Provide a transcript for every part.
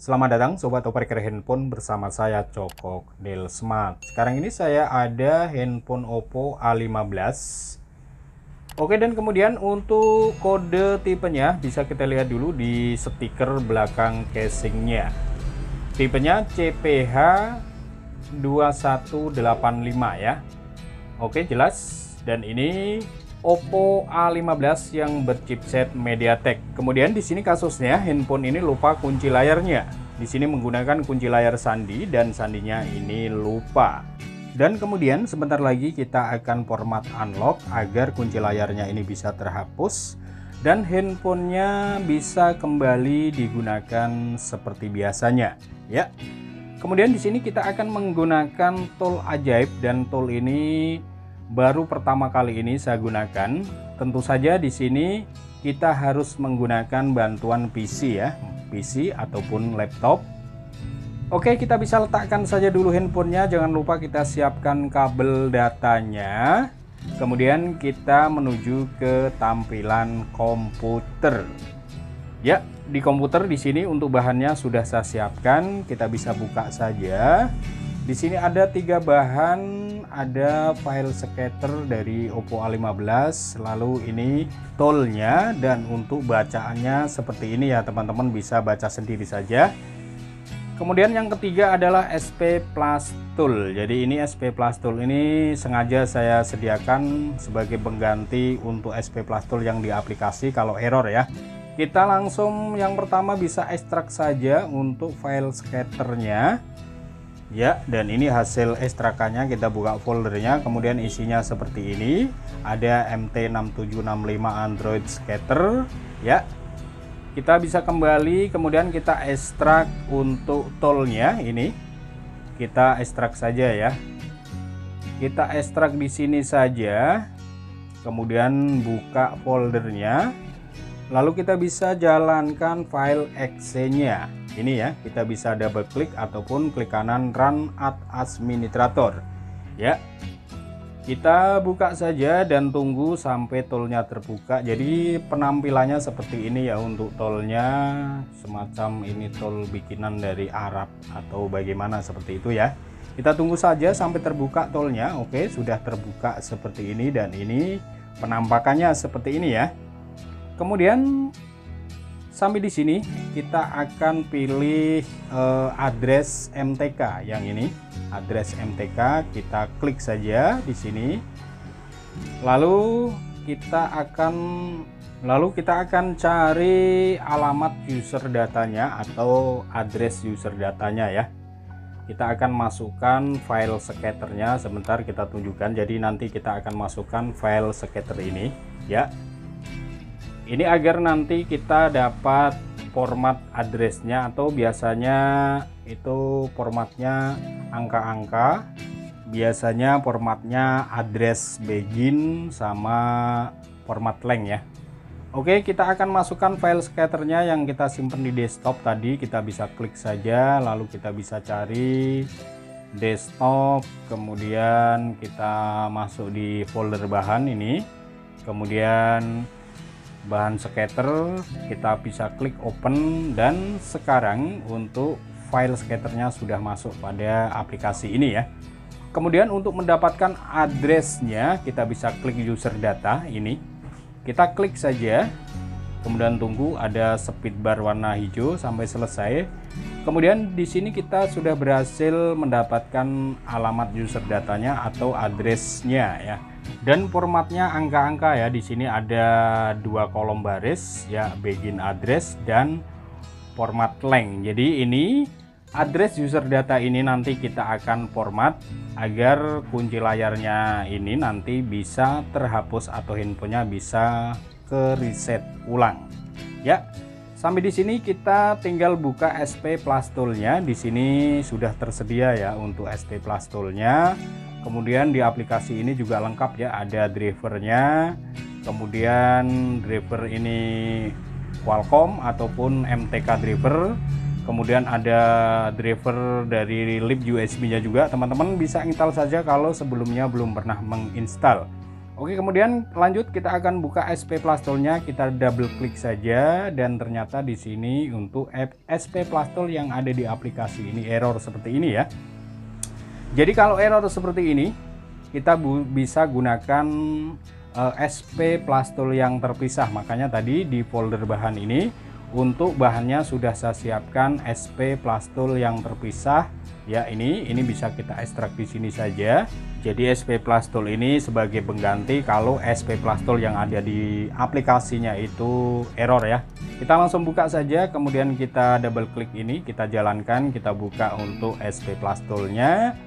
Selamat datang Sobat Operator Handphone bersama saya Cokok Del Smart. Sekarang ini saya ada handphone Oppo A15. Oke, dan kemudian untuk kode tipenya bisa kita lihat dulu di stiker belakang casingnya. Tipenya CPH 2185 ya. Oke, jelas. Dan ini Oppo A15 yang berchipset MediaTek. Kemudian di sini kasusnya handphone ini lupa kunci layarnya. Di sini menggunakan kunci layar sandi dan sandinya ini lupa. Dan kemudian sebentar lagi kita akan format unlock agar kunci layarnya ini bisa terhapus dan handphonenya bisa kembali digunakan seperti biasanya ya. Kemudian di sini kita akan menggunakan tool ajaib, dan tool ini baru pertama kali ini saya gunakan. Tentu saja di sini kita harus menggunakan bantuan PC ya, PC ataupun laptop. Oke, kita bisa letakkan saja dulu handphonenya. Jangan lupa kita siapkan kabel datanya. Kemudian kita menuju ke tampilan komputer. Ya, di komputer di sini untuk bahannya sudah saya siapkan. Kita bisa buka saja. Di sini ada 3 bahan, ada file scatter dari Oppo A15, lalu ini toolnya, dan untuk bacaannya seperti ini ya teman-teman, bisa baca sendiri saja. Kemudian yang ketiga adalah SP Plus Tool. Jadi ini SP Plus Tool ini sengaja saya sediakan sebagai pengganti untuk SP Plus Tool yang di aplikasi kalau error ya. Kita langsung yang pertama bisa ekstrak saja untuk file scatternya. Ya, dan ini hasil ekstrakannya. Kita buka foldernya, kemudian isinya seperti ini. Ada MT6765 Android Scatter. Ya, kita bisa kembali, kemudian kita ekstrak untuk toolnya ini. Kita ekstrak saja ya. Kita ekstrak di sini saja. Kemudian buka foldernya. Lalu kita bisa jalankan file exe-nya. Ini ya, kita bisa double klik ataupun klik kanan run as administrator. Ya. Kita buka saja dan tunggu sampai toolnya terbuka. Jadi penampilannya seperti ini ya untuk toolnya, semacam ini tool bikinan dari Arab atau bagaimana seperti itu ya. Kita tunggu saja sampai terbuka toolnya. Oke, sudah terbuka seperti ini, dan ini penampakannya seperti ini ya. Kemudian sampai di sini kita akan pilih address MTK yang ini, address MTK. Kita klik saja di sini. Lalu kita akan cari alamat user datanya atau address user datanya ya. Kita akan masukkan file scatternya. Sebentar kita tunjukkan. Jadi nanti kita akan masukkan file scatter ini ya. Ini agar nanti kita dapat format addressnya, atau biasanya itu formatnya angka-angka, biasanya formatnya address begin sama format length ya. Oke, kita akan masukkan file scatternya yang kita simpan di desktop tadi. Kita bisa klik saja, lalu kita bisa cari desktop, kemudian kita masuk di folder bahan ini, kemudian bahan scatter, kita bisa klik open, dan sekarang untuk file scatternya sudah masuk pada aplikasi ini ya. Kemudian untuk mendapatkan addressnya kita bisa klik user data ini, kita klik saja, kemudian tunggu ada speed bar warna hijau sampai selesai. Kemudian di sini kita sudah berhasil mendapatkan alamat user datanya atau addressnya ya. Dan formatnya angka-angka ya. Di sini ada 2 kolom baris ya, begin address dan format length. Jadi ini address user data ini nanti kita akan format agar kunci layarnya ini nanti bisa terhapus atau handphonenya bisa ke reset ulang. Ya. Sampai di sini kita tinggal buka SP Plus Tool-nya. Di sini sudah tersedia ya untuk SP Plus Tool-nya. Kemudian di aplikasi ini juga lengkap ya, ada drivernya. Kemudian driver ini Qualcomm ataupun MTK driver. Kemudian ada driver dari lip USB-nya juga. Teman-teman bisa install saja kalau sebelumnya belum pernah menginstal. Oke, kemudian lanjut kita akan buka SP Plus Tool-nya, kita double klik saja dan ternyata di sini untuk SP Plus Tool yang ada di aplikasi ini error seperti ini ya. Jadi kalau error seperti ini kita bisa gunakan SP Plus Tool yang terpisah. Makanya tadi di folder bahan ini untuk bahannya sudah saya siapkan SP Plus Tool yang terpisah. Ya, ini bisa kita ekstrak di sini saja. Jadi SP Plus Tool ini sebagai pengganti kalau SP Plus Tool yang ada di aplikasinya itu error ya. Kita langsung buka saja, kemudian kita double klik ini, kita jalankan, kita buka untuk SP Plus Tool-nya.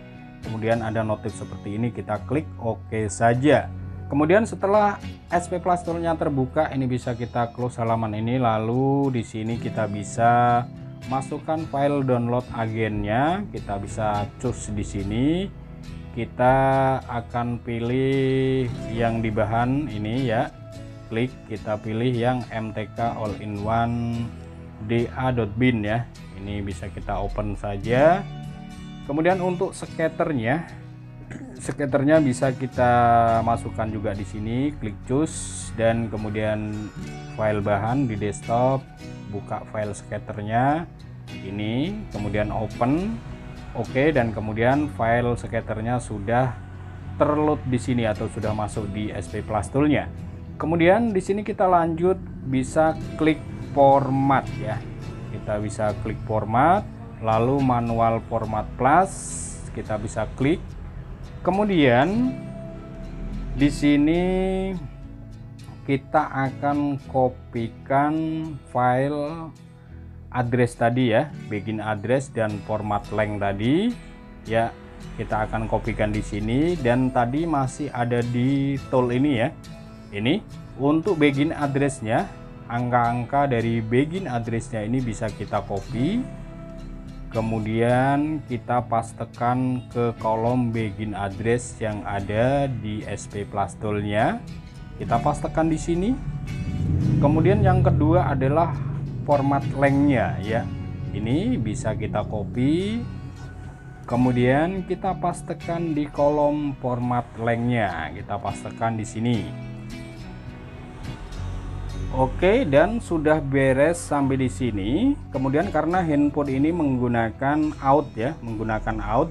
Kemudian ada notif seperti ini, kita klik OK saja. Kemudian setelah SP Plus Tool-nya terbuka, ini bisa kita close halaman ini, lalu di sini kita bisa masukkan file download agennya, kita bisa choose di sini. Kita akan pilih yang di bahan ini ya, klik, kita pilih yang MTK all-in-one da.bin ya. Ini bisa kita open saja. Kemudian untuk skaternya bisa kita masukkan juga di sini, klik choose dan kemudian file bahan di desktop, buka file skaternya ini, kemudian open. Oke, dan kemudian file skaternya sudah terload di sini atau sudah masuk di SP Plus Tool-nya. Kemudian di sini kita lanjut bisa klik format ya. Kita bisa klik format, lalu manual format plus, kita bisa klik. Kemudian di sini kita akan kopikan file address tadi ya, begin address dan format length tadi ya, kita akan kopikan di sini. Dan tadi masih ada di tool ini ya, ini untuk begin addressnya, angka-angka dari begin addressnya ini bisa kita copy, kemudian kita pastekan ke kolom begin address yang ada di SP Plus Tool-nya, kita pastekan di sini. Kemudian yang kedua adalah format length-nya ya, ini bisa kita copy, kemudian kita pastekan di kolom format length-nya, kita pastekan di sini. Oke, dan sudah beres sampai di sini. Kemudian karena handphone ini menggunakan out ya,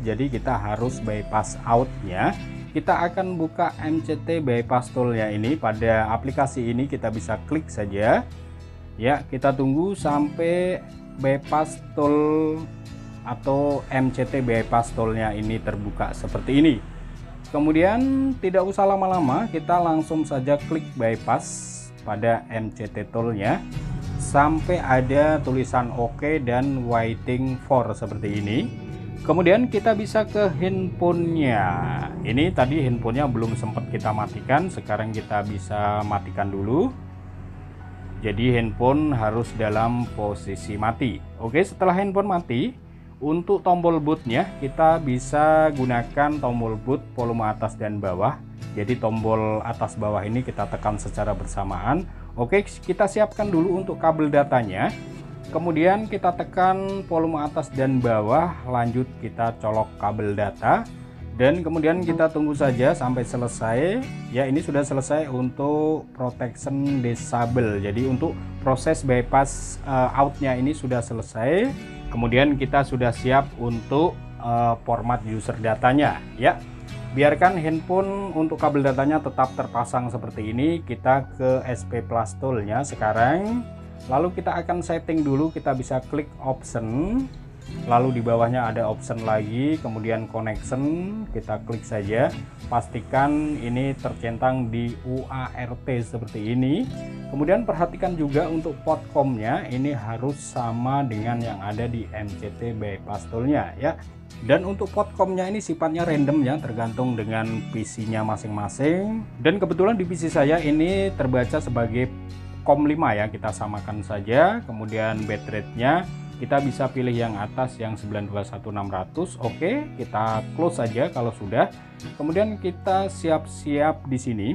jadi kita harus bypass out-nya. Kita akan buka MCT bypass tool-nya ini. Pada aplikasi ini kita bisa klik saja ya, kita tunggu sampai bypass tool atau MCT bypass tool-nya ini terbuka seperti ini. Kemudian tidak usah lama-lama, kita langsung saja klik bypass pada MCT tool-nya sampai ada tulisan OK dan waiting for seperti ini. Kemudian kita bisa ke handphonenya. Ini tadi handphonenya belum sempat kita matikan, sekarang kita bisa matikan dulu. Jadi handphone harus dalam posisi mati. Oke, setelah handphone mati, untuk tombol bootnya kita bisa gunakan tombol boot volume atas dan bawah. Jadi tombol atas bawah ini kita tekan secara bersamaan. Oke, kita siapkan dulu untuk kabel datanya. Kemudian kita tekan volume atas dan bawah, lanjut kita colok kabel data. Dan kemudian kita tunggu saja sampai selesai ya. Ini sudah selesai untuk protection disable, jadi untuk proses bypass outnya ini sudah selesai. Kemudian kita sudah siap untuk format user datanya ya. Biarkan handphone untuk kabel datanya tetap terpasang seperti ini. Kita ke SP Plus Tool-nya sekarang, lalu kita akan setting dulu. Kita bisa klik option, lalu di bawahnya ada option lagi, kemudian connection, kita klik saja, pastikan ini tercentang di UART seperti ini. Kemudian perhatikan juga untuk port COM-nya ini harus sama dengan yang ada di MCT bypass tool-nya ya. Dan untuk port COM-nya ini sifatnya random ya, tergantung dengan PC-nya masing-masing. Dan kebetulan di PC saya ini terbaca sebagai COM 5 ya, kita samakan saja. Kemudian bitrate-nya kita bisa pilih yang atas yang 921600. Oke, kita close saja kalau sudah. Kemudian kita siap-siap di sini.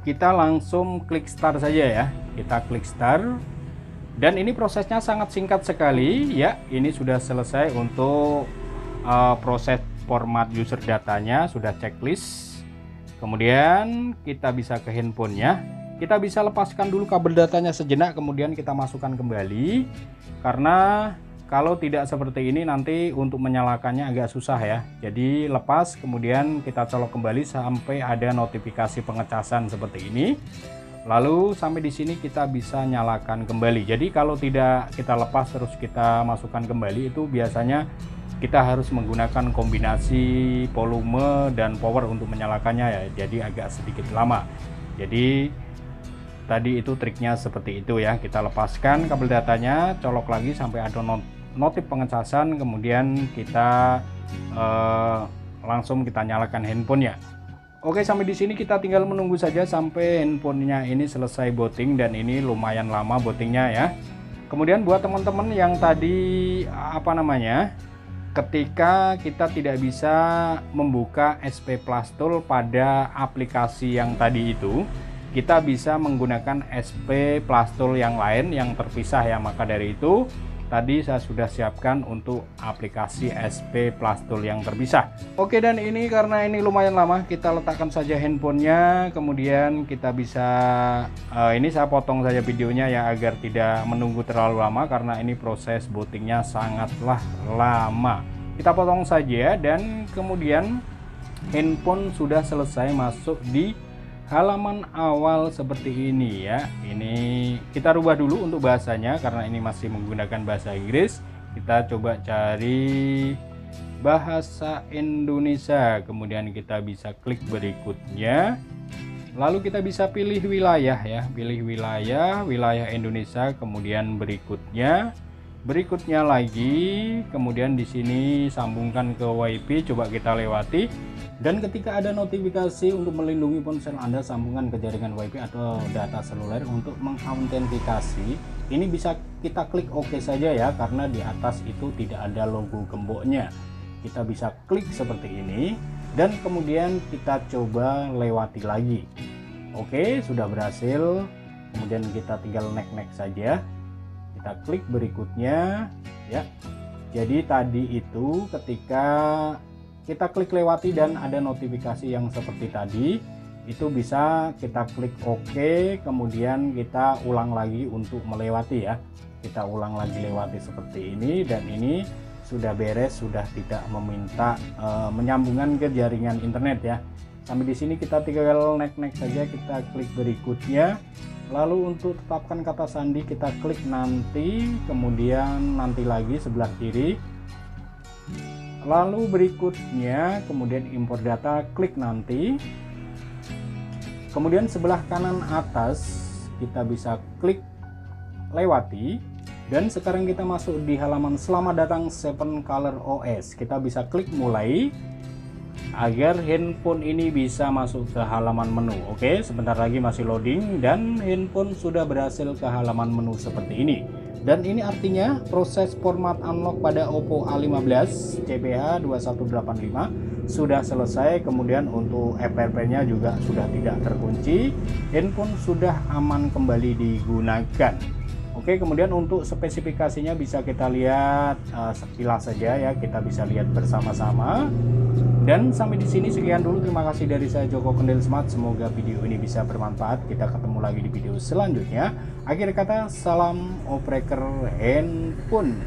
Kita langsung klik start saja ya. Kita klik start. Dan ini prosesnya sangat singkat sekali ya. Ini sudah selesai untuk proses format user datanya, sudah checklist. Kemudian kita bisa ke handphonenya, kita bisa lepaskan dulu kabel datanya sejenak, kemudian kita masukkan kembali, karena kalau tidak seperti ini nanti untuk menyalakannya agak susah ya. Jadi lepas, kemudian kita colok kembali sampai ada notifikasi pengecasan seperti ini. Lalu sampai di sini kita bisa nyalakan kembali. Jadi kalau tidak kita lepas terus kita masukkan kembali, itu biasanya kita harus menggunakan kombinasi volume dan power untuk menyalakannya ya. Jadi agak sedikit lama. Jadi tadi itu triknya seperti itu ya. Kita lepaskan kabel datanya, colok lagi sampai ada notif pengecasan, kemudian kita langsung kita nyalakan handphonenya. Oke, sampai di sini kita tinggal menunggu saja sampai handphonenya ini selesai booting, dan ini lumayan lama bootingnya ya. Kemudian buat teman-teman yang tadi ketika kita tidak bisa membuka SP Plus Tool pada aplikasi yang tadi itu, kita bisa menggunakan SP Plus Tool yang lain yang terpisah ya. Maka dari itu tadi saya sudah siapkan untuk aplikasi SP Plus Tool yang terpisah. Oke, dan ini karena ini lumayan lama, kita letakkan saja handphonenya, kemudian kita bisa ini saya potong saja videonya ya agar tidak menunggu terlalu lama, karena ini proses bootingnya sangatlah lama. Kita potong saja, dan kemudian handphone sudah selesai masuk di halaman awal seperti ini ya. Ini kita rubah dulu untuk bahasanya karena ini masih menggunakan bahasa Inggris. Kita coba cari bahasa Indonesia, kemudian kita bisa klik berikutnya. Lalu kita bisa pilih wilayah ya, pilih wilayah Indonesia, kemudian berikutnya lagi, kemudian di sini sambungkan ke WiFi, coba kita lewati. Dan ketika ada notifikasi untuk melindungi ponsel Anda, sambungkan ke jaringan WiFi atau data seluler untuk mengautentikasi. Ini bisa kita klik OK saja ya, karena di atas itu tidak ada logo gemboknya. Kita bisa klik seperti ini, dan kemudian kita coba lewati lagi. Oke, sudah berhasil. Kemudian kita tinggal next saja. Kita klik berikutnya ya. Jadi tadi itu ketika kita klik lewati dan ada notifikasi yang seperti tadi, itu bisa kita klik OK, kemudian kita ulang lagi untuk melewati ya. Kita ulang lagi lewati seperti ini, dan ini sudah beres, sudah tidak meminta menyambungkan ke jaringan internet ya. Sampai di sini kita tinggal next saja, kita klik berikutnya. Lalu untuk tetapkan kata sandi kita klik nanti, kemudian nanti lagi sebelah kiri. Lalu berikutnya kemudian impor data, klik nanti. Kemudian sebelah kanan atas kita bisa klik lewati. Dan sekarang kita masuk di halaman selamat datang 7 Color OS. Kita bisa klik mulai agar handphone ini bisa masuk ke halaman menu. Oke, sebentar lagi masih loading, dan handphone sudah berhasil ke halaman menu seperti ini. Dan ini artinya proses format unlock pada Oppo A15 CPH2185 sudah selesai. Kemudian untuk FRP-nya juga sudah tidak terkunci. Handphone sudah aman kembali digunakan. Oke, kemudian untuk spesifikasinya bisa kita lihat sekilas saja ya, kita bisa lihat bersama-sama. Dan sampai di sini sekian dulu, terima kasih dari saya Joko Kendil Smart. Semoga video ini bisa bermanfaat. Kita ketemu lagi di video selanjutnya. Akhir kata, salam opreker handphone.